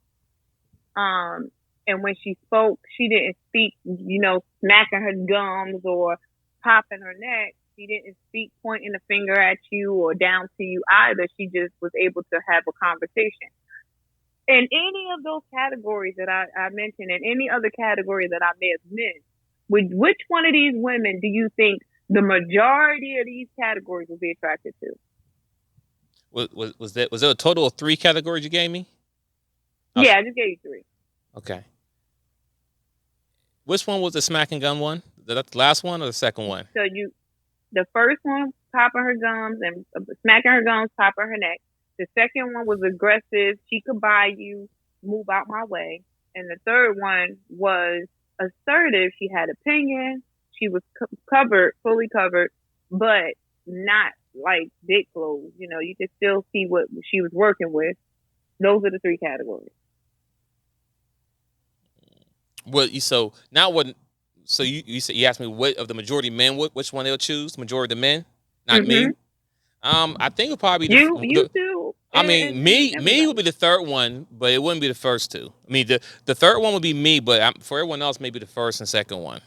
And when she spoke, she didn't speak, smacking her gums or popping her neck. She didn't speak pointing a finger at you or down to you either. She just was able to have a conversation. In any of those categories that I mentioned, in any other category that I may have missed, which one of these women do you think the majority of these categories will be attracted to? Was there a total of 3 categories you gave me? Yeah, I just gave you 3. Okay. Which one was the smacking gun one? The last one or the second one? So the first one, popping her gums and smacking her gums, popping her neck. The second one was aggressive. She could buy you, move out my way. And the third one was assertive. She had opinion. She was fully covered, but not like big clothes. You could still see what she was working with. Those are the 3 categories. Well, so you said, you asked me what of the majority men, which one they'll choose? Majority of the men, not me. I think it'll probably you too. I mean, me would be the third one, but it wouldn't be the first two. I mean, the third one would be me, but for everyone else, maybe the first and second one.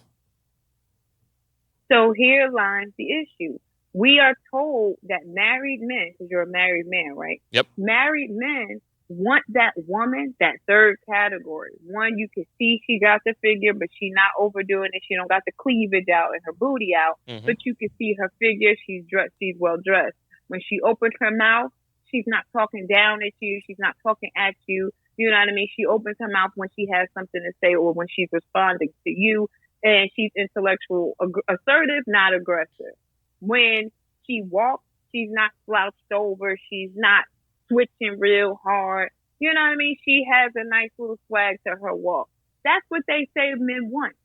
So here lies the issue. We are told that married men, because you're a married man, right? Yep. Married men want that woman, that third category. One, you can see she got the figure, but she not overdoing it. She don't got the cleavage out and her booty out, but you can see her figure. She's dressed. She's well dressed. When she opens her mouth, she's not talking down at you. She's not talking at you. You know what I mean? She opens her mouth when she has something to say or when she's responding to you. And she's intellectual, assertive, not aggressive. When she walks, she's not slouched over. She's not switching real hard. You know what I mean? She has a nice little swag to her walk. That's what they say men want.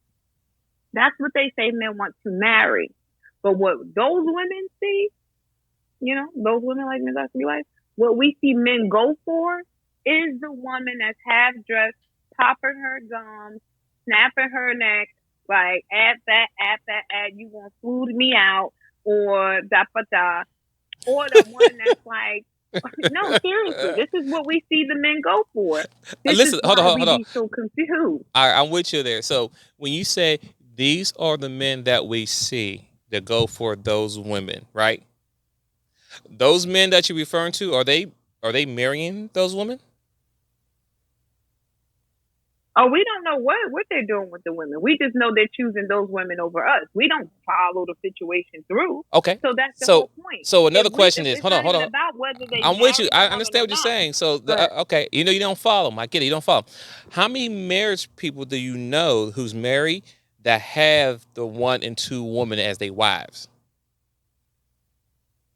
That's what they say men want to marry. But what those women see, you know, those women like Ms. Oscar Life, what we see men go for is the woman that's half dressed, popping her gums, snapping her neck, like, add that, you gonna food me out, or da-ba-da, or the one that's like, no, seriously, this is what we see the men go for. Listen, hold on. Be so confused. I'm with you there. So when you say these are the men that we see that go for those women, right? Those men that you're referring to, are they marrying those women? Oh, we don't know what they're doing with the women. We just know they're choosing those women over us. We don't follow the situation through. Okay. So that's the whole point. So another question is, hold on. About whether they I'm with you. I understand what you're saying. So, okay, you know you don't follow them. I get it. You don't follow. How many marriage people do you know who's married that have the 1 and 2 women as their wives?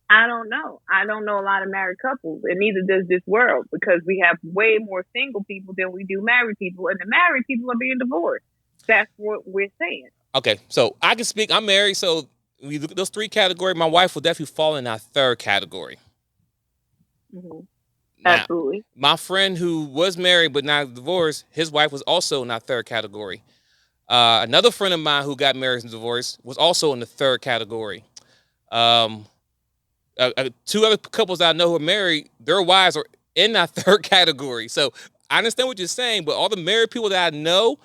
I don't know. I don't know a lot of married couples, and neither does this world, because we have way more single people than we do married people, and the married people are being divorced. That's what we're saying. Okay, so I can speak. I'm married, so we look at those 3 categories. My wife will definitely fall in our 3rd category. Mm-hmm. Now, absolutely. My friend who was married but not divorced, his wife was also in our 3rd category. Another friend of mine who got married and divorced was also in the 3rd category. 2 other couples that I know who are married, their wives are in that 3rd category. So I understand what you're saying, but all the married people that I know,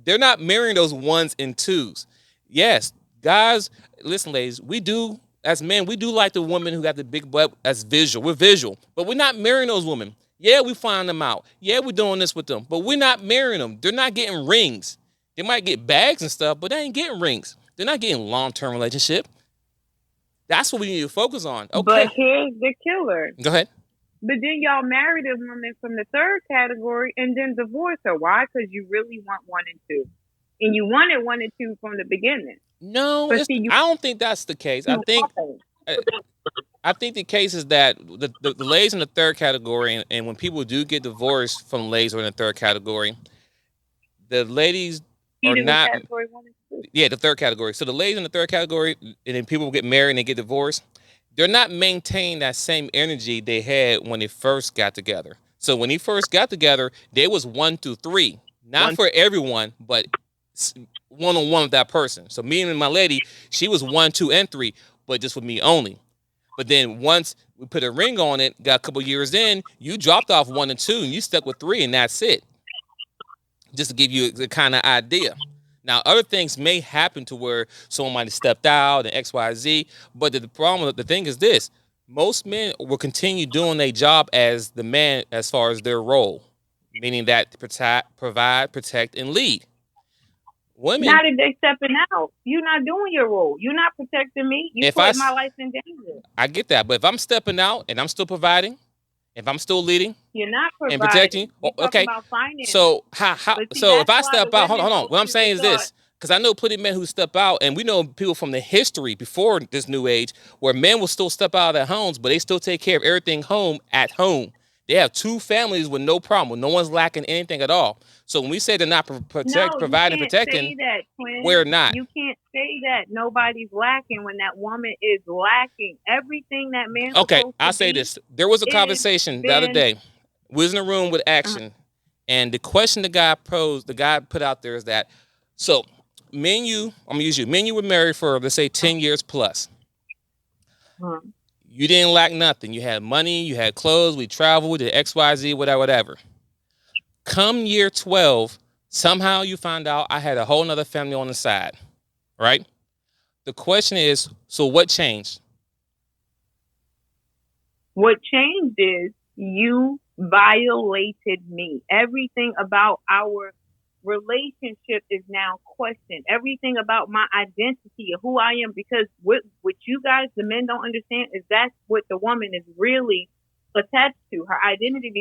they're not marrying those 1s and 2s. Yes, guys, listen, ladies, we do, as men, we do like the women who got the big butt as visual. We're visual, but we're not marrying those women. Yeah, we find them out. Yeah, we're doing this with them, but we're not marrying them. They're not getting rings. They might get bags and stuff, but they ain't getting rings. They're not getting long-term relationship. That's what we need to focus on. Okay. But here's the killer. Go ahead. But then y'all married a woman from the 3rd category and then divorced her. Why? Because you really want 1 and 2. And you wanted 1 and 2 from the beginning. No, I don't think that's the case. I think the case is that the ladies in the 3rd category, and when people do get divorced from ladies who are in the 3rd category, the ladies are not. Yeah, the 3rd category. So the ladies in the 3rd category, and then people get married and they get divorced, they're not maintaining that same energy they had when they first got together. So when they first got together, they was 1 through 3. Not for everyone, but one-on-one with that person. So me and my lady, she was 1, 2, and 3, but just with me only. But then once we put a ring on it, got a couple years in, you dropped off 1 and 2, and you stuck with 3, and that's it. Just to give you the kind of idea. Now, other things may happen to where someone might have stepped out and X, Y, Z. But the thing is this: most men will continue doing their job as the man, as far as their role, meaning that to provide, protect, and lead. Women, not if they stepping out. You're not doing your role. You're not protecting me. You put my life in danger. I get that, but if I'm stepping out and I'm still providing, if I'm still leading, you're not providing and protecting. Okay, so how? So if I step out, hold on. What I'm saying is this, because I know plenty of men who step out, and we know people from the history before this new age where men will still step out of their homes, but they still take care of everything at home. They have 2 families with no problem. No one's lacking anything at all. So when we say they're not providing, protecting, we're not. You can't say that nobody's lacking when that woman is lacking everything that man. Okay, I'll say this. There was a conversation the other day. We was in a room with Action, and the question the guy put out there is that, so me and you, I'm gonna use you. Me and you were married for, let's say, 10 years plus. You didn't lack nothing. You had money, you had clothes, we traveled, we did XYZ, whatever. Come year 12, somehow you find out I had a whole nother family on the side, right? The question is, so what changed? What changed is you violated me. Everything about our relationship is now questioned. Everything about my identity of who I am, because what you guys, the men, don't understand is that's what the woman is really attached to. Her identity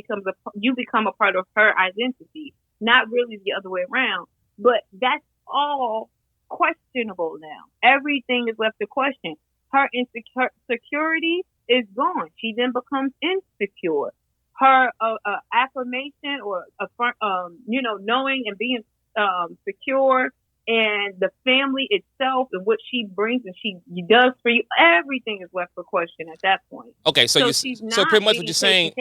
you become a part of her identity, not really the other way around. But that's all questionable now. Everything is left to question. Her security is gone. She then becomes insecure. Her affirmation or knowing and being secure, and the family itself and what she brings and she does for you, everything is left for question at that point. Okay, so pretty much what you're saying.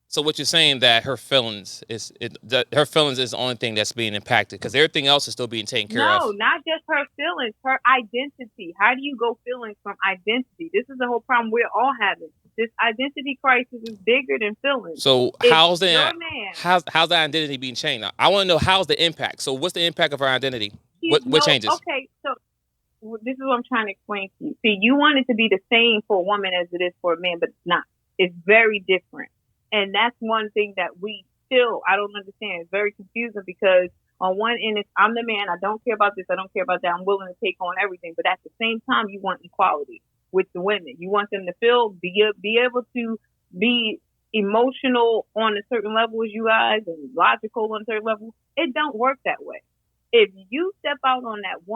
So what you're saying that her feelings is the only thing that's being impacted, because everything else is still being taken care of. No, not just her feelings, her identity. How do you go feelings from identity? This is the whole problem we're all having. This identity crisis is bigger than feelings. So how's the identity being changed? I want to know how's the impact. So what's the impact of her identity? What changes? Okay, so this is what I'm trying to explain to you. See, you want it to be the same for a woman as it is for a man, but it's not. It's very different. And that's one thing that I don't understand. It's very confusing because on one end, I'm the man. I don't care about this. I don't care about that. I'm willing to take on everything. But at the same time, you want equality with the women. You want them to be able to be emotional on a certain level as you guys and logical on a certain level. It don't work that way. If you step out on that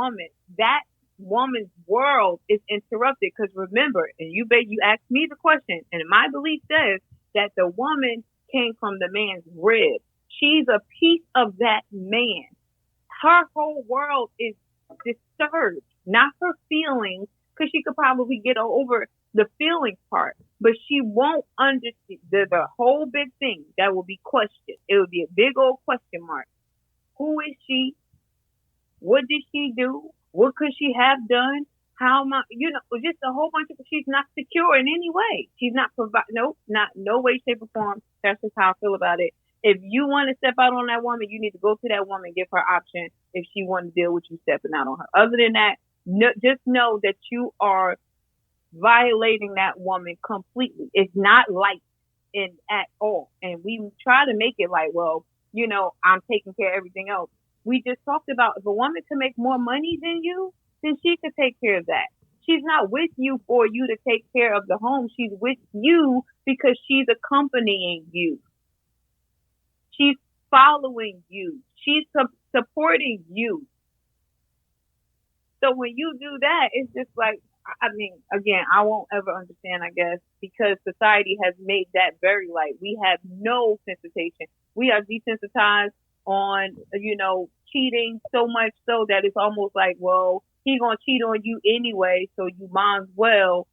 woman's world is interrupted. Because remember, and you asked me the question, and my belief says that the woman came from the man's rib. She's a piece of that man. Her whole world is disturbed, not her feelings, because she could probably get over the feelings part, but she won't understand the whole big thing that will be questioned. It would be a big old question mark. Who is she? What did she do? What could she have done? How am I, just a whole bunch of, she's not secure in any way. She's not no way, shape, or form. That's just how I feel about it. If you want to step out on that woman, you need to go to that woman, give her option if she wants to deal with you stepping out on her. Other than that, just know that you are violating that woman completely. It's not light at all. And we try to make it like, well, I'm taking care of everything else. We just talked about if a woman can make more money than you, then she could take care of that. She's not with you for you to take care of the home. She's with you because she's accompanying you. She's following you. She's supporting you. So when you do that, it's just like, again, I won't ever understand, I guess, because society has made that very light. We have no sensitization. We are desensitized on, cheating so much so that it's almost like, well, he's going to cheat on you anyway, so you might as well,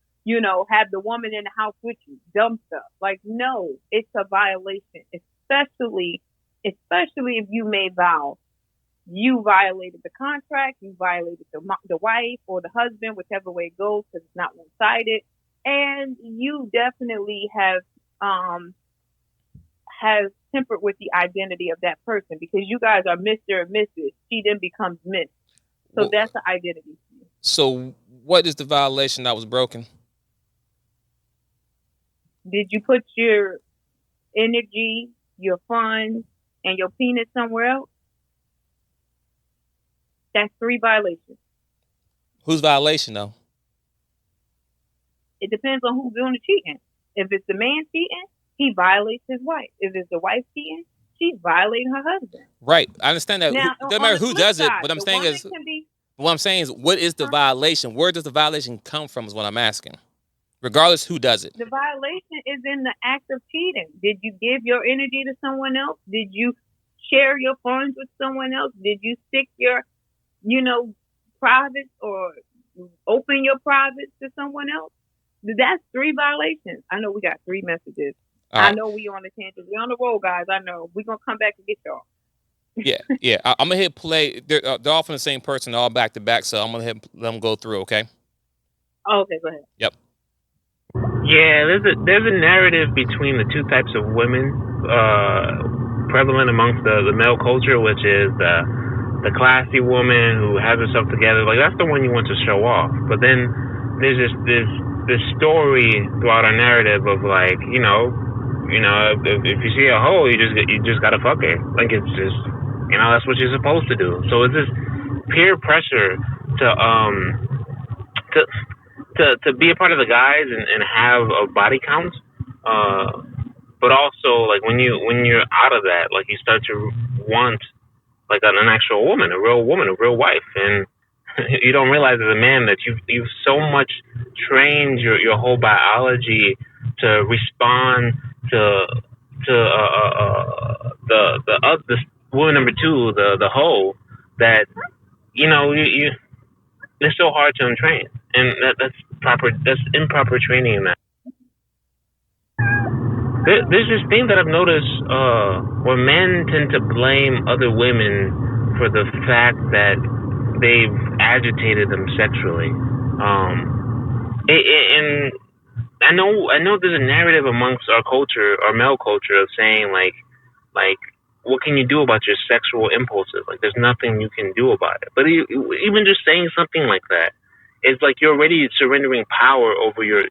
have the woman in the house with you. Dumb stuff. Like, no, it's a violation, especially if you made vows. You violated the contract, you violated the wife or the husband, whichever way it goes, because it's not one-sided. And you definitely have tempered with the identity of that person, because you guys are Mr. and Mrs. She then becomes Miss. So that's the identity. So what is the violation that was broken? Did you put your energy, your funds, and your penis somewhere else? That's 3 violations. Whose violation, though? It depends on who's doing the cheating. If it's the man cheating, he violates his wife. If it's the wife cheating, she's violating her husband. Right. I understand that. Now, It doesn't matter who does it. What I'm saying is, what is the violation? Where does the violation come from is what I'm asking. Regardless who does it. The violation is in the act of cheating. Did you give your energy to someone else? Did you share your funds with someone else? Did you stick your privates or open your privates to someone else? That's 3 violations. I know we got 3 messages. I know we on the tangent. We on the road, guys. I know. We're going to come back and get y'all. Yeah. I'm going to hit play. They're all from the same person, all back to back. So I'm going to let them go through, okay? Okay, go ahead. Yep. Yeah, there's a narrative between the two types of women prevalent amongst the male culture, which is the classy woman who has herself together. Like that's the one you want to show off. But then there's this story throughout our narrative of like if you see a hoe, you just gotta fuck her. Like it's just that's what you're supposed to do. So it's this peer pressure to to be a part of the guys and have a body count, but also like when you're out of that, like you start to want like an actual woman, a real wife, and you don't realize as a man that you've so much trained your whole biology to respond to the woman number two, the hoe, that you it's so hard to untrain, and that's improper training in that. There's this thing that I've noticed where men tend to blame other women for the fact that they've agitated them sexually. And I know there's a narrative amongst our culture, our male culture, of saying like what can you do about your sexual impulses? Like there's nothing you can do about it. But even just saying something like that, it's like you're already surrendering power over your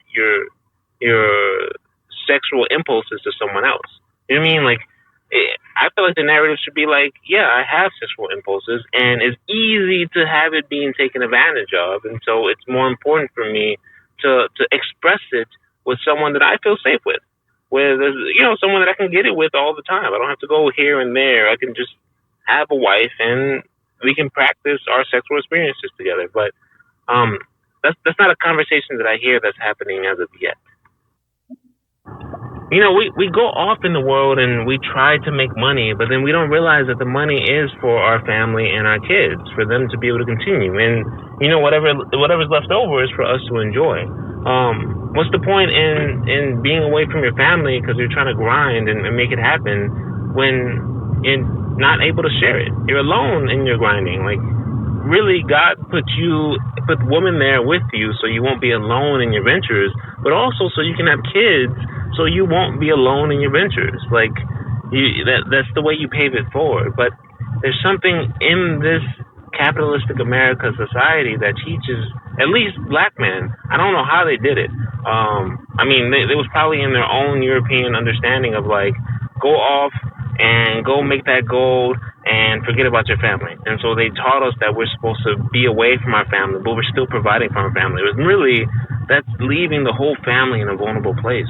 sexual impulses to someone else. You know what I mean? Like I feel like the narrative should be like, yeah, I have sexual impulses, and it's easy to have it being taken advantage of, and so it's more important for me to express it with someone that I feel safe with someone that I can get it with all the time. I don't have to go here and there. I can just have a wife and we can practice our sexual experiences together. But that's not a conversation that I hear that's happening as of yet. We go off in the world and we try to make money, but then we don't realize that the money is for our family and our kids, for them to be able to continue. And whatever's left over is for us to enjoy. What's the point in being away from your family because you're trying to grind and make it happen when you're not able to share it? You're alone in your grinding. Like, really, God put women there with you so you won't be alone in your ventures, but also so you can have kids so you won't be alone in your ventures. Like, that's the way you pave it forward. But there's something in this capitalistic America society that teaches, at least black men, I don't know how they did it. It was probably in their own European understanding of like, go off and go make that gold and forget about your family. And so they taught us that we're supposed to be away from our family, but we're still providing for our family. It was really, that's leaving the whole family in a vulnerable place.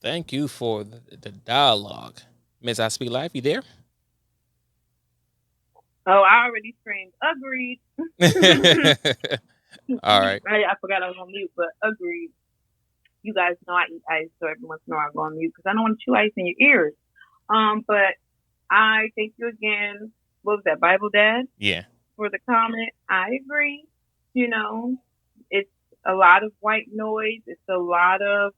Thank you for the dialogue. Ms. I Speak Life, you there? Oh, I already screamed. Agreed. All right. I forgot I was on mute, but agreed. You guys know I eat ice, so every once in a while I go on mute because I don't want to chew ice in your ears. But I thank you again. What was that, Bible Dad? Yeah. For the comment. I agree. It's a lot of white noise. It's a lot of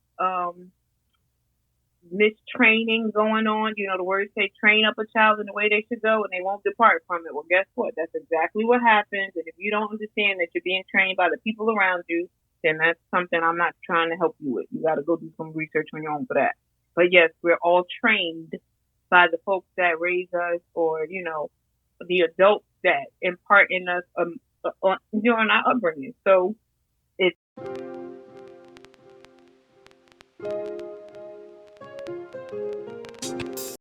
mistraining going on. The words say train up a child in the way they should go and they won't depart from it. Well, guess what? That's exactly what happens. And if you don't understand that you're being trained by the people around you, then that's something I'm not trying to help you with. You got to go do some research on your own for that. But yes, we're all trained by the folks that raise us, or, the adults that impart in us, on our upbringing. So it's